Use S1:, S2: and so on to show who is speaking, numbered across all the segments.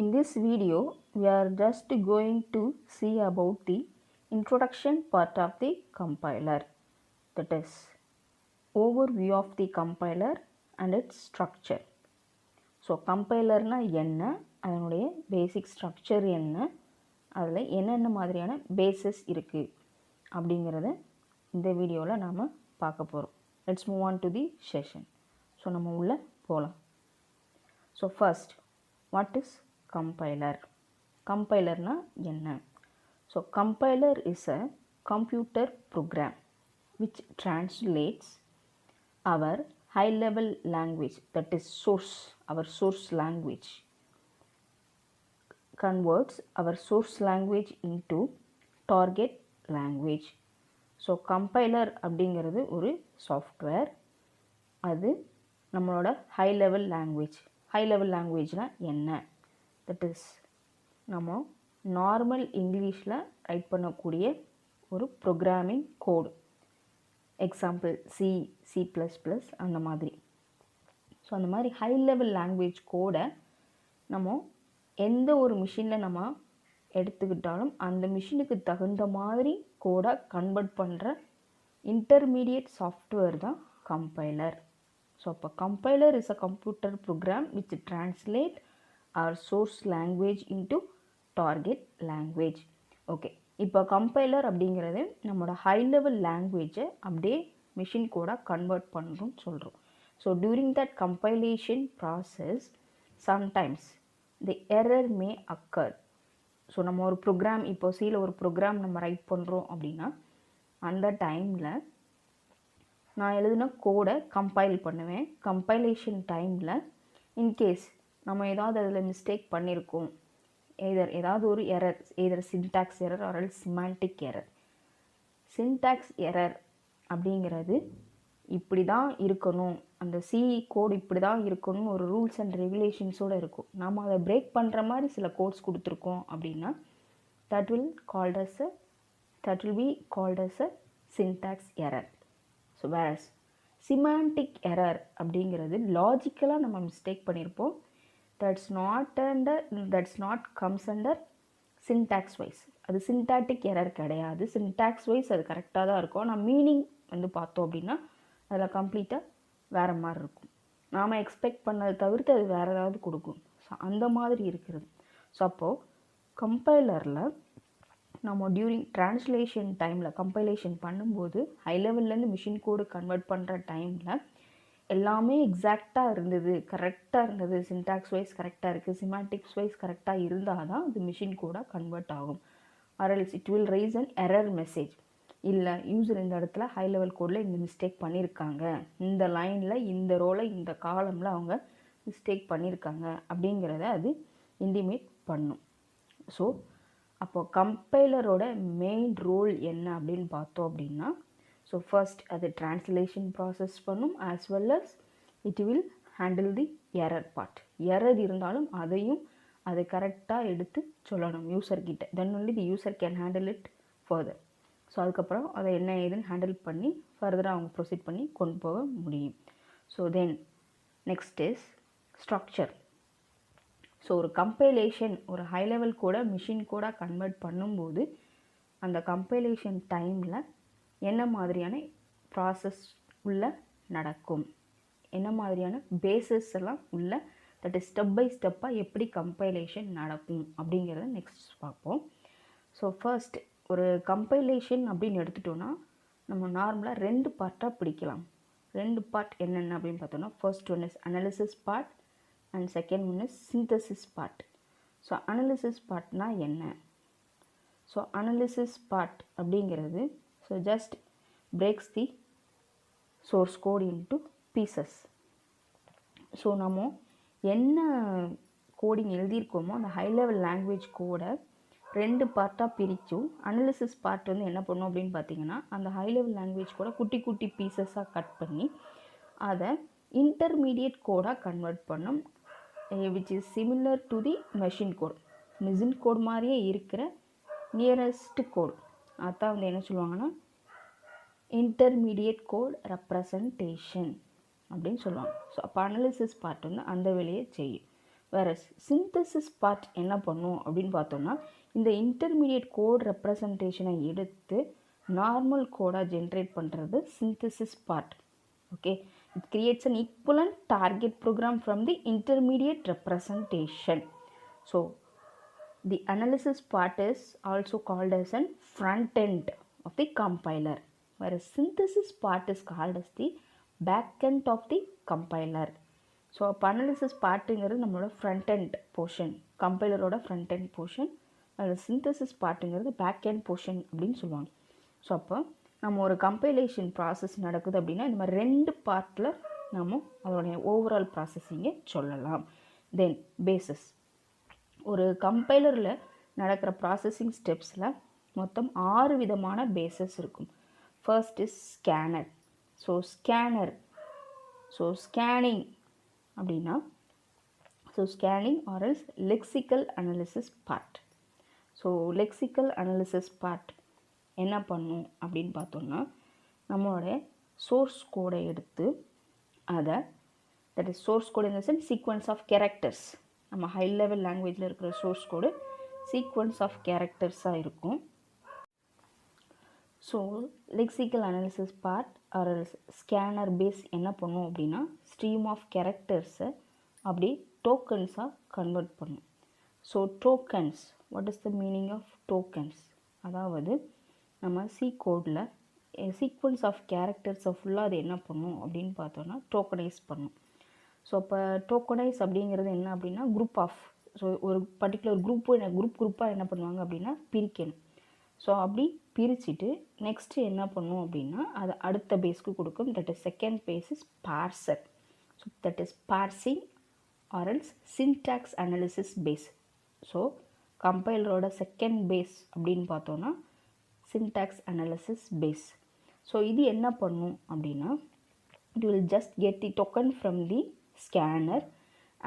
S1: In this video, we are just going to see about the introduction part of the compiler, that is, overview of the compiler and its structure. So கம்பைலர்னா என்ன, அதனுடைய பேசிக் structure என்ன, அதில் என்னென்ன மாதிரியான bases இருக்குது அப்படிங்கிறத இந்த வீடியோவில் நாம் பார்க்க போகிறோம். Let's move on to the session. So நம்ம உள்ளே போகலாம். So first, what is compiler? கம்பைலர்னா என்ன? So compiler is a computer program which translates our high level language, that is source, our source language, converts our source language into target language. So compiler அப்படிங்கிறது ஒரு software. அது நம்மளோட high level language. High level லாங்குவேஜ்னால் என்ன? That is நம்ம normal இங்கிலீஷில் write பண்ணக்கூடிய ஒரு ப்ரோக்ராமிங் கோடு. எக்ஸாம்பிள் C++, அந்த மாதிரி. ஸோ அந்த மாதிரி ஹை லெவல் லாங்குவேஜ் கோடை நம்ம எந்த ஒரு மிஷினில் நம்ம எடுத்துக்கிட்டாலும் அந்த மிஷினுக்கு தகுந்த மாதிரி கோடை கன்வெர்ட் பண்ணுற இன்டர்மீடியட் சாஃப்ட்வேர் தான் கம்பைலர். ஸோ அப்போ compiler is a computer program which translate our source language into target language. Okay, இப்போ கம்பைலர் அப்படிங்கிறது நம்மளோட ஹை லெவல் லாங்குவேஜை அப்படியே மிஷின் கோடாக கன்வெர்ட் பண்ணுறோம்னு சொல்கிறோம். So during that compilation process sometimes the error May occur. So நம்ம ஒரு ப்ரோக்ராம், இப்போ சியில் ஒரு ப்ரோக்ராம் நம்ம ரைட் பண்ணுறோம் அப்படின்னா அந்த டைமில் நான் எழுதின கோடை கம்பைல் பண்ணுவேன். கம்பைலேஷன் டைமில் இன்கேஸ் நம்ம ஏதாவது அதில் மிஸ்டேக் பண்ணியிருக்கோம், ஏதாவது ஒரு error, either syntax error or semantic error. Syntax error அப்படிங்கிறது இப்படி தான் இருக்கணும், அந்த கோடு இப்படி தான் இருக்கணும்னு ஒரு ரூல்ஸ் அண்ட் ரெகுலேஷன்ஸோடு இருக்கும். நம்ம அதை பிரேக் பண்ணுற மாதிரி சில கோட்ஸ் கொடுத்துருக்கோம் அப்படின்னா that will be called as a syntax error. So whereas semantic error அப்படிங்கிறது லாஜிக்கலாக நம்ம மிஸ்டேக் பண்ணியிருப்போம். that's not comes under syntax wise. அது சின்டாக்டிக் எரர் கிடையாது. சின்டாக்ஸ் வைஸ் அது கரெக்டாக தான் இருக்கும். ஆனால் மீனிங் வந்து பார்த்தோம் அப்படின்னா அதில் கம்ப்ளீட்டாக வேறு மாதிரி இருக்கும். நாம் எக்ஸ்பெக்ட் பண்ணதை தவிர்த்து அது வேறு ஏதாவது கொடுக்கும். ஸோ அந்த மாதிரி இருக்கிறது. ஸோ அப்போது கம்பைலரில் நம்ம டியூரிங் ட்ரான்ஸ்லேஷன் டைமில் கம்பைலேஷன் பண்ணும்போது ஹை லெவல்லேருந்து மிஷின் கோடு கன்வெர்ட் பண்ணுற டைமில் எல்லாமே எக்ஸாக்டாக இருந்தது, கரெக்டாக இருந்தது, சின்டாக்ஸ் வைஸ் கரெக்டாக இருக்குது, சிமாட்டிக்ஸ் வைஸ் கரெக்டாக இருந்தால் தான் அது மிஷின் கோடாக கன்வெர்ட் ஆகும். Or else it will raise an error message. இல்லை, யூசர் இந்த இடத்துல ஹை லெவல் கோடில் இந்த மிஸ்டேக் பண்ணியிருக்காங்க, இந்த லைனில் இந்த ரோவில் இந்த காலமில் அவங்க மிஸ்டேக் பண்ணியிருக்காங்க அப்படிங்கிறத அது இண்டிமேட் பண்ணும். ஸோ அப்போது கம்பைலரோட மெயின் ரோல் என்ன அப்படின்னு பார்த்தோம் அப்படின்னா, ஸோ ஃபர்ஸ்ட் அது ட்ரான்ஸ்லேஷன் ப்ராசஸ் பண்ணும், as well as it will handle the error part. Error இருந்தாலும் அதையும் அதை கரெக்டாக எடுத்து சொல்லணும் யூசர்கிட்ட. Then only the user can handle it further. So அதுக்கப்புறம் அதை என்ன ஏதுன்னு ஹேண்டில் பண்ணி ஃபர்தராக அவங்க ப்ரொசீட் பண்ணி கொண்டு போக முடியும். So then next is structure. So ஒரு கம்பைலேஷன், ஒரு ஹை லெவல் கூட மிஷின் கூட கன்வெர்ட் பண்ணும்போது அந்த கம்பைலேஷன் டைமில் என்ன மாதிரியான ப்ராசஸ் உள்ள நடக்கும், என்ன மாதிரியான பேசஸ் எல்லாம் உள்ள, தட் இஸ் ஸ்டெப் பை ஸ்டெப்பாக எப்படி கம்பைலேஷன் நடக்கும் அப்படிங்கிறத நெக்ஸ்ட் பார்ப்போம். ஸோ ஃபர்ஸ்ட் ஒரு கம்பைலேஷன் அப்படின்னு எடுத்துட்டோன்னா நம்ம நார்மலாக 2 பார்ட்டாக பிடிக்கலாம். 2 பார்ட் என்னென்ன அப்படின்னு பார்த்தோன்னா, first one is analysis part and second one is synthesis part. So analysis பார்ட்னா என்ன? ஸோ அனாலிசிஸ் பார்ட் அப்படிங்கிறது so just breaks the source code into pieces. ஸோ நம்ம என்ன கோடிங் எழுதியிருக்கோமோ அந்த ஹை லெவல் லாங்குவேஜ் கோடை 2 பார்ட்டாக பிரித்தும் அனாலிசிஸ் பார்ட் வந்து என்ன பண்ணும் அப்படின்னு பார்த்தீங்கன்னா, அந்த ஹை லெவல் லாங்குவேஜ் கோடை குட்டி குட்டி பீசஸாக கட் பண்ணி அதை இன்டர்மீடியட் கோடாக கன்வெர்ட் பண்ணும், which is similar to the machine code. Machine code மாதிரியே இருக்கிற நியரஸ்ட் கோடு அதான் வந்து என்ன சொல்லுவாங்கன்னா இன்டர்மீடியட் கோட் ரெப்ரசன்டேஷன் அப்படின்னு சொல்லுவாங்க. ஸோ அப்போ அனாலிசிஸ் பார்ட் வந்து அந்த வேலையை செய்யும். whereas synthesis part என்ன பண்ணும் அப்படின்னு பார்த்தோம்னா இந்த இன்டர்மீடியட் கோட் ரெப்ரசன்டேஷனை எடுத்து நார்மல் கோடாக ஜென்ரேட் பண்ணுறது synthesis part. Okay, it creates an equivalent target program from the intermediate representation. So the analysis part is also called as an front end of the compiler, whereas synthesis part is called as the back end of the compiler. So அப்போ analysis பார்ட்டுங்கிறது நம்மளோட front end portion, கம்பைலரோட front end portion. அதில் synthesis பார்ட்டுங்கிறது back end portion அப்படின்னு சொல்லுவாங்க. So அப்போ நம்ம ஒரு கம்பைலேஷன் ப்ராசஸ் நடக்குது அப்படின்னா இந்த மாதிரி 2 பார்ட்டில் நம்ம அதோடைய ஓவரால் ப்ராசஸிங்கை சொல்லலாம். தென் பேசஸ், ஒரு கம்பைலரில் நடக்கிற ப்ராசஸிங் ஸ்டெப்ஸில் மொத்தம் 6 விதமான பேசஸ் இருக்கும். First is scanner. So scanning அப்படின்னா scanning or else lexical analysis part. So lexical analysis part என்ன பண்ணும் அப்படின்னு பார்த்தோம்னா நம்மளோட சோர்ஸ் கோடை எடுத்து அதை, that is source code in the sense sequence of characters. நம்ம ஹை லெவல் லாங்குவேஜில் இருக்கிற சோர்ஸ் கோடு சீக்வன்ஸ் ஆஃப் கேரக்டர்ஸாக இருக்கும். So lexical analysis part or scanner phase என்ன பண்ணும் அப்படின்னா ஸ்ட்ரீம் ஆஃப் கேரக்டர்ஸை அப்படி டோக்கன்ஸாக கன்வெர்ட் பண்ணும். So tokens, what is the meaning of tokens? அதாவது நம்ம சி கோடில் சீக்வன்ஸ் ஆஃப் கேரக்டர்ஸை ஃபுல்லாக அது என்ன பண்ணும் அப்படின்னு பார்த்தோன்னா டோக்கனைஸ் பண்ணும். ஸோ அப்போ டோக்கனைஸ் அப்படிங்கிறது என்ன அப்படின்னா குரூப் ஆஃப், ஸோ ஒரு பர்டிகுலர் குரூப்பாக என்ன பண்ணுவாங்க அப்படின்னா பிரிக்கணும். ஸோ அப்படி பிரிச்சுட்டு நெக்ஸ்ட்டு என்ன பண்ணும் அப்படின்னா அது அடுத்த பேஸ்க்கு கொடுக்கும். That is second phase is parser. So that is parsing or else syntax analysis phase. So கம்பைலரோட செகண்ட் பேஸ் அப்படின்னு பார்த்தோன்னா சின்டாக்ஸ் அனாலிசிஸ் பேஸ். ஸோ இது என்ன பண்ணும் அப்படின்னா it will just get the token from the scanner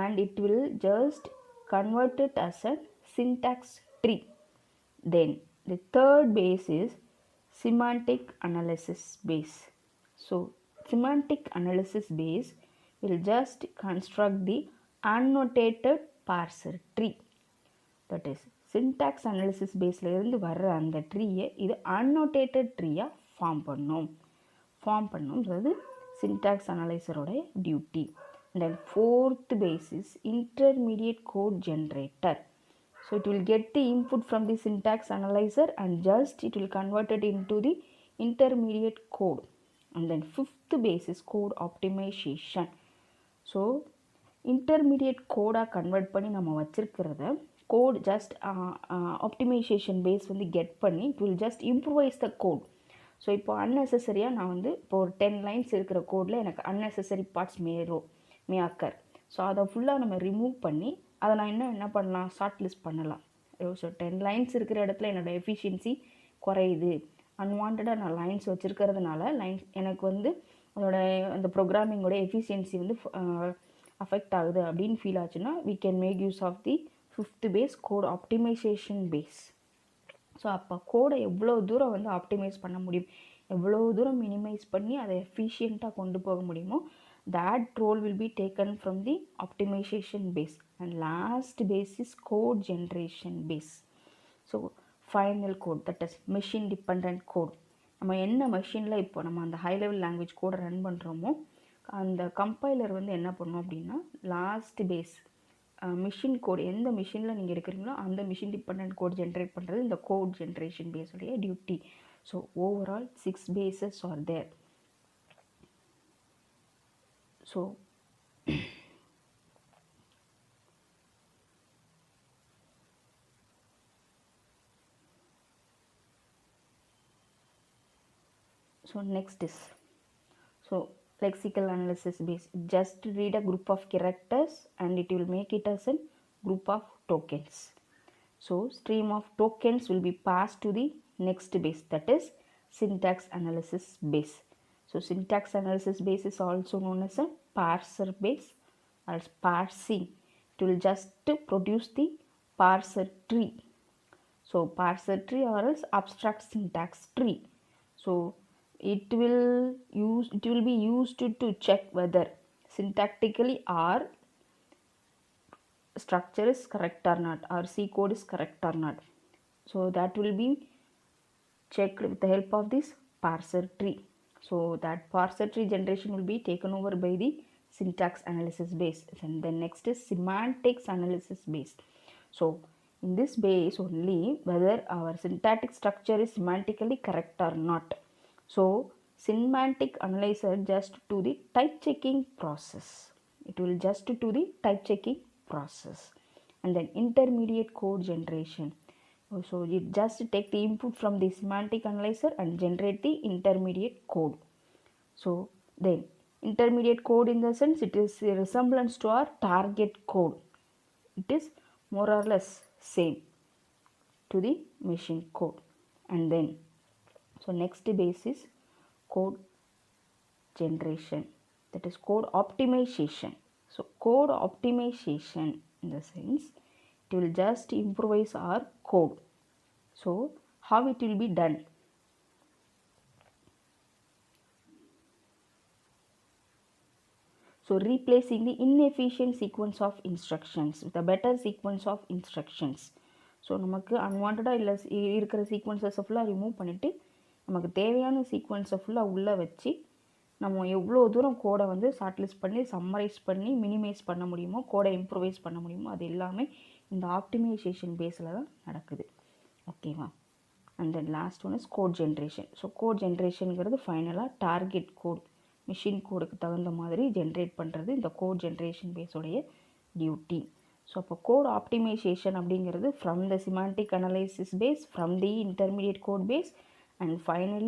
S1: and it will just convert it as a syntax tree. Then the third base is semantic analysis base. So semantic analysis base will just construct the annotated parser tree. That is syntax analysis baseல இருந்து வர்ற அந்த ட்ரீயை இது annotated ட்ரீயாக form பண்ணும். அது syntax analyzeரோட duty. Then fourth base is intermediate code generator. So it will get the input from the syntax analyzer and just it will convert it into the intermediate code. And then fifth base is code optimization. So intermediate code convert பண்ணி நம்ம வச்சிருக்கிறத code just optimization phase வந்து get பண்ணி it will just improvise the code. So இப்போ அன்னெசரியாக நான் வந்து இப்போ ஒரு 10 லைன்ஸ் இருக்கிற கோடில் எனக்கு அன்னெசரி பார்ட்ஸ் மே அக்கர். ஸோ அதை ஃபுல்லாக நம்ம ரிமூவ் பண்ணி அதை நான் என்ன பண்ணலாம், ஷார்ட் லிஸ்ட் பண்ணலாம். ஸோ 10 லைன்ஸ் இருக்கிற இடத்துல என்னோடய எஃபிஷியன்சி குறையுது, அன்வான்டாக நான் லைன்ஸ் வச்சுருக்கிறதுனால எனக்கு வந்து அதோட அந்த ப்ரோக்ராமிங்கோட எஃபிஷியன்சி வந்து அஃபெக்ட் ஆகுது அப்படின்னு ஃபீல் ஆச்சுன்னா we can make use of the fifth base, code optimization base. So அப்போ கோடை எவ்வளோ தூரம் வந்து ஆப்டிமைஸ் பண்ண முடியும், எவ்வளோ தூரம் மினிமைஸ் பண்ணி அதை எஃபிஷியண்ட்டாக கொண்டு போக முடியுமோ that role will be taken from the optimization base. And last base is code generation base. So final code, that is machine dependent code. நம்ம என்ன மெஷினில் இப்போ நம்ம அந்த ஹை லெவல் லாங்குவேஜ் கோடை ரன் பண்ணுறோமோ அந்த கம்பைலர் வந்து என்ன பண்ணும் அப்படின்னா லாஸ்ட் பேஸ் மிஷின் கோடு, எந்த மிஷினில் நீங்கள் எடுக்கிறீங்களோ அந்த மிஷின் டிபெண்ட் கோட் ஜென்ரேட் பண்ணுறது இந்த கோட் ஜென்ரேஷன் பேஸுடைய duty. So overall 6 phases are there. So next is lexical analysis base. Just read a group of characters and it will make it as a group of tokens. So stream of tokens will be passed to the next base, that is syntax analysis base. So syntax analysis base is also known as a parser base or parsing. It will just produce the parser tree. So parser tree or else abstract syntax tree. So it will be used to check whether syntactically or structure is correct or not, or C code is correct or not. So that will be checked with the help of this parser tree. So that parser tree generation will be taken over by the syntax analysis base. And then next is semantics analysis base. So in this base only whether our syntactic structure is semantically correct or not. So semantic analyzer just do the type checking process. It will just do the type checking process. And then intermediate code generation. So it just take the input from the semantic analyzer and generate the intermediate code. So then intermediate code, in the sense it is a resemblance to our target code. It is more or less same to the machine code. And then so next base is code generation, that is code optimization. So code optimization, in the sense it will just improvise our code. So how it will be done? So replacing the inefficient sequence of instructions with a better sequence of instructions. So நமக்கு அன்வான்டாக இல்லை இருக்கிற சீக்வன்சஸை ஃபுல்லாக remove பண்ணிவிட்டு நமக்கு தேவையான சீக்வன்ஸை ஃபுல்லாக உள்ளே வச்சு நம்ம எவ்வளோ தூரம் கோடை வந்து ஷார்ட்லிஸ்ட் பண்ணி சம்மரைஸ் பண்ணி மினிமைஸ் பண்ண முடியுமோ, கோடை இம்ப்ரூவைஸ் பண்ண முடியுமோ, அது எல்லாமே இந்த ஆப்டிமைசேஷன் பேஸில் தான் நடக்குது. ஓகேவா? And then last one is code generation. So code ஜென்ரேஷனுங்கிறது ஃபைனலாக டார்கெட் கோட் மிஷின் கோடுக்கு தகுந்த மாதிரி ஜென்ரேட் பண்ணுறது இந்த கோட் ஜென்ரேஷன் பேஸோடைய டியூட்டி. ஸோ அப்போ கோட் ஆப்டிமைசேஷன் அப்படிங்கிறது from the semantic analysis phase, from the intermediate code phase, and finally